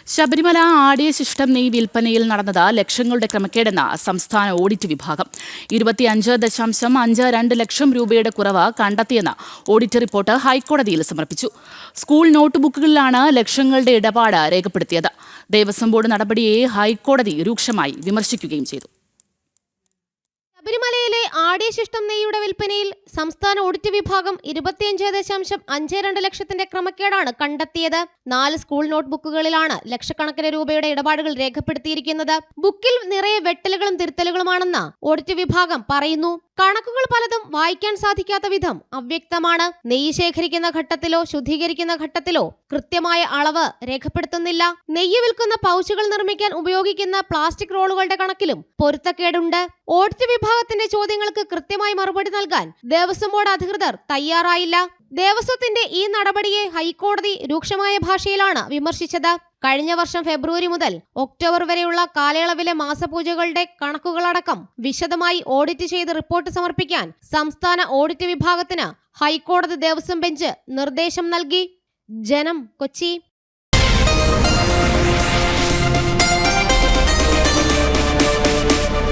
ശബരിമല ആടിയ ശിഷ്ടം നെയ് വിൽപ്പനയിൽ നടന്നത് ലക്ഷങ്ങളുടെ ക്രമക്കേടെന്ന് സംസ്ഥാന ഓഡിറ്റ് വിഭാഗം. 25.52 ലക്ഷം രൂപയുടെ കുറവ് കണ്ടെത്തിയെന്ന് ഓഡിറ്റ് റിപ്പോർട്ട് ഹൈക്കോടതിയിൽ സമർപ്പിച്ചു. സ്കൂൾ നോട്ട്ബുക്കുകളിലാണ് ലക്ഷങ്ങളുടെ ഇടപാട് രേഖപ്പെടുത്തിയത്. ദേവസ്വം ബോർഡ് നടപടിയെ ഹൈക്കോടതി രൂക്ഷമായി വിമർശിക്കുകയും ചെയ്തു. ശബരിമലയിലെ ആടിയ ശിഷ്ടം നെയ്യുടെ വിൽപ്പനയിൽ സംസ്ഥാന ഓഡിറ്റ് വിഭാഗം 25.52 ലക്ഷത്തിന്റെ ക്രമക്കേടാണ് കണ്ടെത്തിയത്. 4 സ്കൂൾ നോട്ട്ബുക്കുകളിലാണ് ലക്ഷക്കണക്കിന് രൂപയുടെ ഇടപാടുകൾ രേഖപ്പെടുത്തിയിരിക്കുന്നത്. ബുക്കിൽ നിറയെ വെട്ടലുകളും തിരുത്തലുകളുമാണെന്ന് ഓഡിറ്റ് വിഭാഗം പറയുന്നു. കണക്കുകൾ പലതും വായിക്കാൻ സാധിക്കാത്ത വിധം അവ്യക്തമാണ്. നെയ്യ് ശേഖരിക്കുന്ന ഘട്ടത്തിലോ ശുദ്ധീകരിക്കുന്ന ഘട്ടത്തിലോ കൃത്യമായ അളവ് രേഖപ്പെടുത്തുന്നില്ല. നെയ്യ് വിൽക്കുന്ന പൗച്ചുകൾ നിർമ്മിക്കാൻ ഉപയോഗിക്കുന്ന പ്ലാസ്റ്റിക് റോളുകളുടെ കണക്കിലും പൊരുത്തക്കേടുണ്ട്. ഓഡിറ്റ് വിഭാഗത്തിന്റെ ചോദ്യങ്ങൾക്ക് കൃത്യമായി മറുപടി നൽകാൻ ദേവസ്വം ബോർഡ് അധികൃതർ തയ്യാറായില്ല. ദേവസ്വത്തിന്റെ ഈ നടപടിയെ ഹൈക്കോടതി രൂക്ഷമായ ഭാഷയിലാണ് വിമർശിച്ചത്. കഴിഞ്ഞ വർഷം ഫെബ്രുവരി മുതൽ ഒക്ടോബർ വരെയുള്ള കാലയളവിലെ മാസപൂജകളുടെ കണക്കുകളടക്കം വിശദമായി ഓഡിറ്റ് ചെയ്ത് റിപ്പോർട്ട് സമർപ്പിക്കാൻ സംസ്ഥാന ഓഡിറ്റ് വിഭാഗത്തിന് ഹൈക്കോടതി ദേവസ്വം ബെഞ്ച് നിർദ്ദേശം നൽകി. ജനം, കൊച്ചി.